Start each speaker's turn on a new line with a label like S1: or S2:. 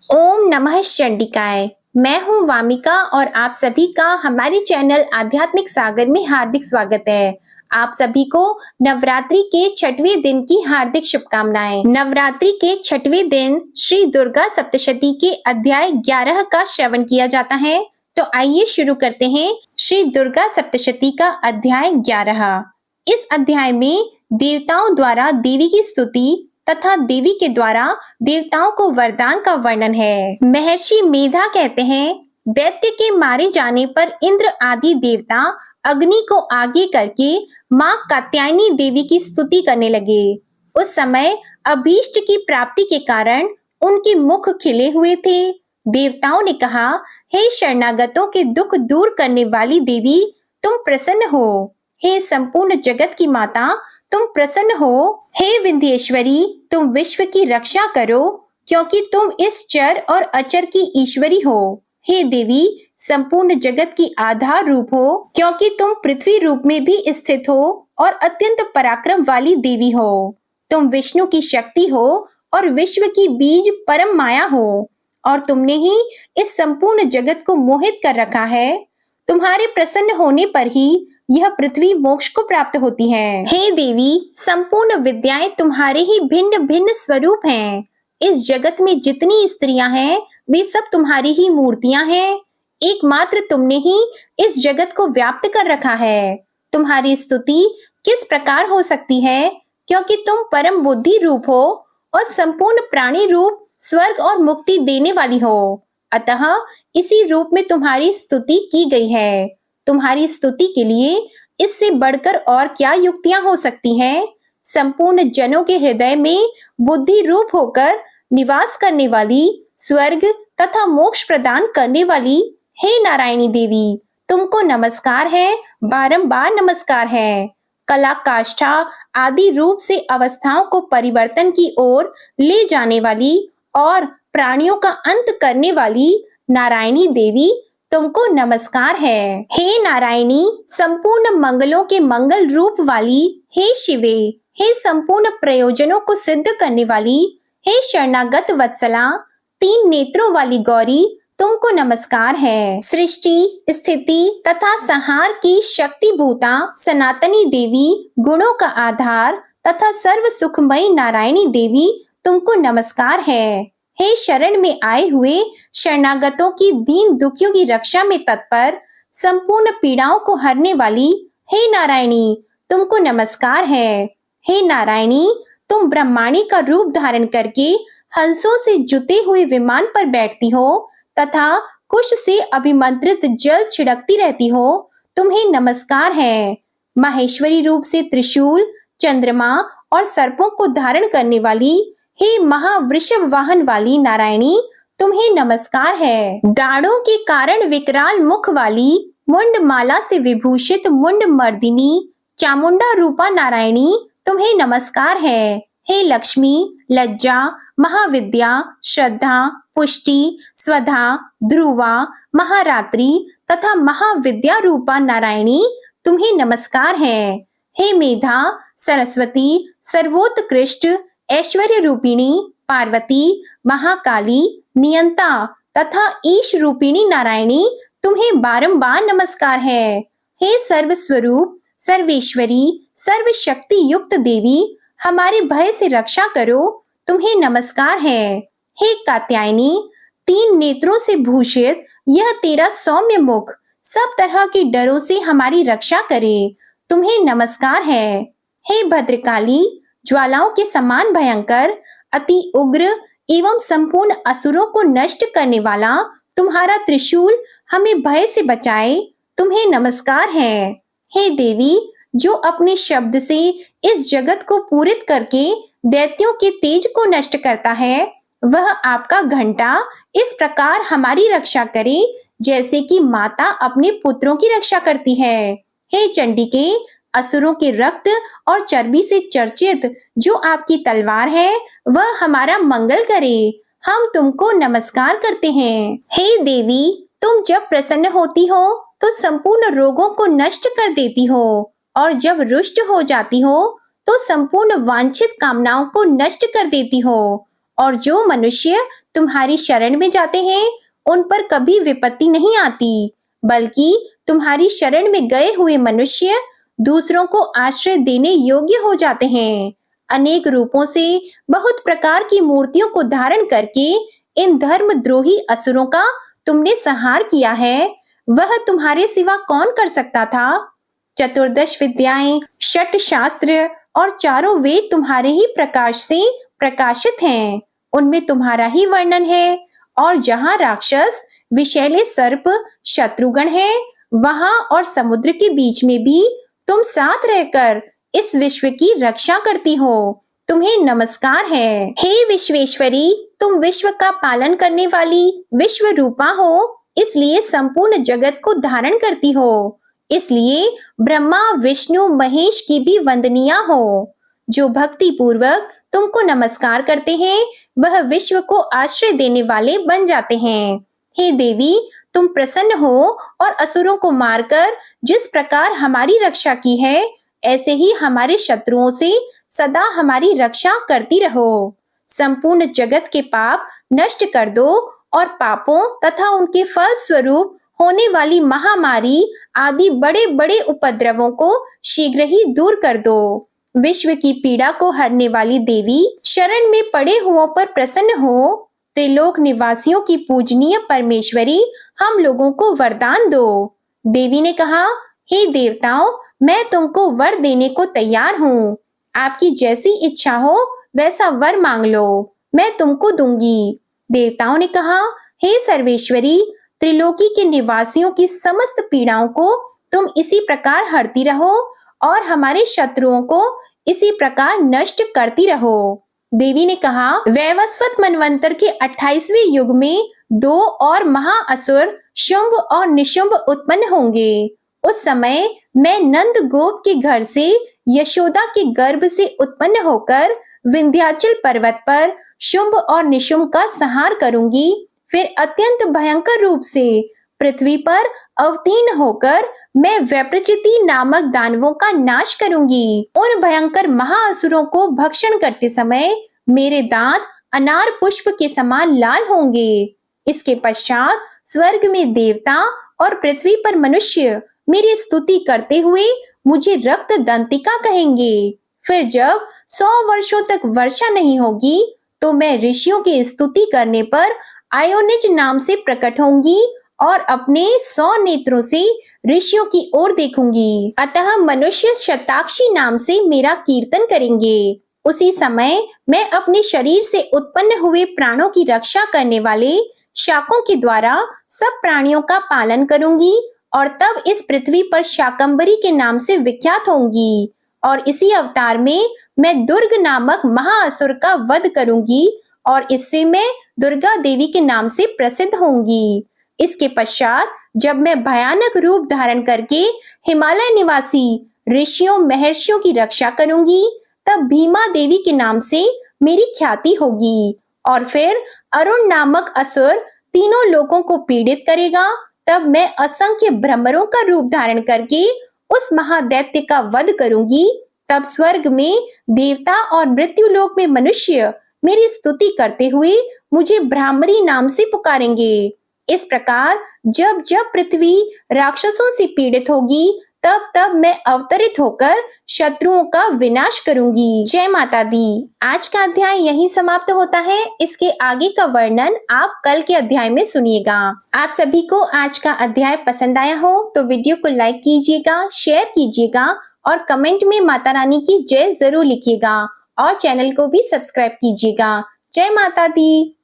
S1: ओम नमः चंडिकाय। मैं हूँ वामिका और आप सभी का हमारे चैनल आध्यात्मिक सागर में हार्दिक स्वागत है। आप सभी को नवरात्रि के छठवें दिन की हार्दिक शुभकामनाएं। नवरात्रि के छठवें दिन श्री दुर्गा सप्तशती के अध्याय 11 का श्रवण किया जाता है। तो आइए शुरू करते हैं श्री दुर्गा सप्तशती का अध्याय 11। इस अध्याय में देवताओं द्वारा देवी की स्तुति तथा देवी के द्वारा देवताओं को वरदान का वर्णन है। महर्षि मेधा कहते हैं, दैत्य के मारे जाने पर इंद्र आदि देवता अग्नि को आगे करके माँ कात्यायनी देवी की स्तुति करने लगे। उस समय अभीष्ट की प्राप्ति के कारण उनके मुख खिले हुए थे। देवताओं ने कहा, हे शरणागतों के दुख दूर करने वाली देवी, तुम प्रसन्न हो। हे संपूर्ण जगत की माता, तुम प्रसन्न हो। हे विंध्येश्वरी, तुम विश्व की रक्षा करो, क्योंकि तुम इस चर और अचर की ईश्वरी हो। हे देवी, संपूर्ण जगत की आधार रूप हो, क्योंकि तुम पृथ्वी रूप में भी स्थित हो और अत्यंत पराक्रम वाली देवी हो। तुम विष्णु की शक्ति हो और विश्व की बीज परम माया हो, और तुमने ही इस संपूर्ण जगत को मोहित कर रखा है। तुम्हारे प्रसन्न होने पर ही यह पृथ्वी मोक्ष को प्राप्त होती है। हे देवी, संपूर्ण विद्याएं तुम्हारे ही भिन्न भिन्न स्वरूप हैं। इस जगत में जितनी स्त्रियां हैं, वे सब तुम्हारी ही मूर्तियां हैं। एकमात्र तुमने ही इस जगत को व्याप्त कर रखा है। तुम्हारी स्तुति किस प्रकार हो सकती है, क्योंकि तुम परम बुद्धि रूप हो और संपूर्ण प्राणी रूप स्वर्ग और मुक्ति देने वाली हो। अतः इसी रूप में तुम्हारी स्तुति की गई है। तुम्हारी स्तुति के लिए इससे बढ़कर और क्या युक्तियां हो सकती हैं? संपूर्ण जनों के हृदय में बुद्धि रूप होकर निवास करने वाली, स्वर्ग तथा मोक्ष प्रदान करने वाली, हे नारायणी देवी, तुमको नमस्कार है, बारंबार नमस्कार है। कला काष्ठा आदि रूप से अवस्थाओं को परिवर्तन की ओर ले जाने वाली और प्राणियों का अंत करने वाली नारायणी देवी, तुमको नमस्कार है। हे नारायणी, संपूर्ण मंगलों के मंगल रूप वाली, हे शिवे, हे संपूर्ण प्रयोजनों को सिद्ध करने वाली, हे शरणागत वत्सला, 3 नेत्रों वाली गौरी, तुमको नमस्कार है। सृष्टि, स्थिति तथा संहार की शक्ति भूता सनातनी देवी, गुणों का आधार तथा सर्व सुखमयी नारायणी देवी, तुमको नमस्कार है। हे शरण में आए हुए शरणागतों की दीन दुखियों की रक्षा में तत्पर, संपूर्ण पीड़ाओं को हरने वाली, हे नारायणी, तुमको नमस्कार है। हे नारायणी, तुम ब्रह्माणी का रूप धारण करके हंसों से जुते हुए विमान पर बैठती हो तथा कुश से अभिमंत्रित जल छिड़कती रहती हो, तुम्हें नमस्कार है। माहेश्वरी रूप से त्रिशूल, चंद्रमा और सर्पों को धारण करने वाली, हे महावृषभ वाहन वाली नारायणी, तुम्हें नमस्कार है। दाढ़ों के कारण विकराल मुख वाली, मुंड माला से विभूषित मुंड मर्दिनी, चामुंडा रूपा नारायणी, तुम्हें नमस्कार है। हे लक्ष्मी, लज्जा, महाविद्या, श्रद्धा, पुष्टि, स्वधा, ध्रुवा, महारात्रि तथा महाविद्या रूपा नारायणी, तुम्हें नमस्कार है। हे मेधा, सरस्वती, सर्वोत्कृष्ट, ऐश्वर्य रूपिणी, पार्वती, महाकाली, नियंता तथा ईश रूपिणी नारायणी, तुम्हें बारंबार नमस्कार है। हे सर्वस्वरूप, सर्वेश्वरी, सर्वशक्ति युक्त देवी, हमारे भय से रक्षा करो, तुम्हें नमस्कार है। हे कात्यायनी, 3 नेत्रों से भूषित यह तेरा सौम्य मुख सब तरह के डरों से हमारी रक्षा करे, तुम्हें नमस्कार है। हे भद्रकाली, ज्वालाओं के समान भयंकर, अति उग्र एवं संपूर्ण असुरों को नष्ट करने वाला तुम्हारा त्रिशूल हमें भय से बचाए, तुम्हें नमस्कार है। हे देवी, जो अपने शब्द से इस जगत को पूरित करके दैत्यों के तेज को नष्ट करता है, वह आपका घंटा इस प्रकार हमारी रक्षा करे, जैसे कि माता अपने पुत्रों की रक्षा करती है। हे चंडिके, असुरों के रक्त और चर्बी से चर्चित जो आपकी तलवार है, वह हमारा मंगल करे, हम तुमको नमस्कार करते हैं। हे देवी, तुम जब प्रसन्न होती हो तो संपूर्ण रोगों को नष्ट कर देती हो, और जब रुष्ट हो जाती हो तो संपूर्ण वांछित कामनाओं को नष्ट कर देती हो। और जो मनुष्य तुम्हारी शरण में जाते हैं उन पर कभी विपत्ति नहीं आती, बल्कि तुम्हारी शरण में गए हुए मनुष्य दूसरों को आश्रय देने योग्य हो जाते हैं। अनेक रूपों से बहुत प्रकार की मूर्तियों को धारण करके इन धर्मद्रोही असुरों का तुमने संहार किया है। वह तुम्हारे सिवा कौन कर सकता था? चतुर्दश विद्याएं, षट शास्त्र और चारों वेद तुम्हारे ही प्रकाश से प्रकाशित हैं। उनमें तुम्हारा ही वर्णन है। और जहाँ राक्षस, विषैले सर्प, शत्रुगण है, वहां और समुद्र के बीच में भी तुम साथ रहकर इस विश्व की रक्षा करती हो। तुम्हें नमस्कार है। हे विश्वेश्वरी, तुम विश्व का पालन करने वाली विश्व रूपा हो, इसलिए संपूर्ण जगत को धारण करती हो। इसलिए ब्रह्मा, विष्णु, महेश की भी वंदनीय हो। जो भक्ति पूर्वक तुमको नमस्कार करते हैं वह विश्व को आश्रय देने वाले बन जाते हैं। हे देवी, तुम प्रसन्न हो और असुरों को मारकर जिस प्रकार हमारी रक्षा की है, ऐसे ही हमारे शत्रुओं से सदा हमारी रक्षा करती रहो। संपूर्ण जगत के पाप नष्ट कर दो और पापों तथा उनके फल स्वरूप होने वाली महामारी आदि बड़े बड़े उपद्रवों को शीघ्र ही दूर कर दो। विश्व की पीड़ा को हरने वाली देवी, शरण में पड़े हुओं पर प्रसन्न हो। त्रिलोक निवासियों की पूजनीय परमेश्वरी, हम लोगों को वरदान दो। देवी ने कहा, हे देवताओं, मैं तुमको वर देने को तैयार हूँ। आपकी जैसी इच्छा हो वैसा वर मांग लो, मैं तुमको दूंगी। देवताओं ने कहा, हे सर्वेश्वरी, त्रिलोकी के निवासियों की समस्त पीड़ाओं को तुम इसी प्रकार हरती रहो और हमारे शत्रुओं को इसी प्रकार नष्ट करती रहो। देवी ने कहा, वैवस्वत मनवंतर के 28वें युग में 2 और महाअसुर शुंभ और निशुंभ उत्पन्न होंगे। उस समय मैं नंद गोप के घर से यशोदा के गर्भ से उत्पन्न होकर विंध्याचल पर्वत पर शुंभ और निशुंभ का संहार करूंगी। फिर अत्यंत भयंकर रूप से पृथ्वी पर अवतीर्ण होकर मैं वैप्रचिति नामक दानवों का नाश करूंगी। उन भयंकर महाअसुरों को भक्षण करते समय मेरे दांत अनार पुष्प के समान लाल होंगे। इसके पश्चात स्वर्ग में देवता और पृथ्वी पर मनुष्य मेरी स्तुति करते हुए मुझे रक्त दंतिका कहेंगे। फिर जब 100 वर्षों तक वर्षा नहीं होगी तो मैं ऋषियों की स्तुति करने पर आयोनिज नाम से प्रकट होंगी और अपने 100 नेत्रों से ऋषियों की ओर देखूंगी। अतः मनुष्य शताक्षी नाम से मेरा कीर्तन करेंगे। उसी समय मैं अपने शरीर से उत्पन्न हुए प्राणों की रक्षा करने वाले शाकों के द्वारा सब प्राणियों का पालन करूंगी और तब इस पृथ्वी पर शाकंभरी के नाम से विख्यात होंगी। और इसी अवतार में मैं दुर्ग नामक महाअसुर का वध करूंगी और इससे मैं दुर्गा देवी के नाम से प्रसिद्ध होंगी। इसके पश्चात जब मैं भयानक रूप धारण करके हिमालय निवासी ऋषियों महर्षियों की रक्षा करूंगी, तब भीमा देवी के नाम से मेरी ख्याति होगी। और फिर अरुण नामक असुर तीनों लोगों को पीड़ित करेगा। तब मैं असंख्य भ्रमरों का रूप धारण करके उस महादैत्य का वध करूंगी। तब स्वर्ग में देवता और मृत्यु लोक में मनुष्य मेरी स्तुति करते हुए मुझे ब्राह्मरी नाम से पुकारेंगे। इस प्रकार जब जब पृथ्वी राक्षसों से पीड़ित होगी तब तब मैं अवतरित होकर शत्रुओं का विनाश करूंगी। जय माता दी। आज का अध्याय यहीं समाप्त होता है। इसके आगे का वर्णन आप कल के अध्याय में सुनिएगा। आप सभी को आज का अध्याय पसंद आया हो तो वीडियो को लाइक कीजिएगा, शेयर कीजिएगा और कमेंट में माता रानी की जय जरूर लिखिएगा और चैनल को भी सब्सक्राइब कीजिएगा। जय माता दी।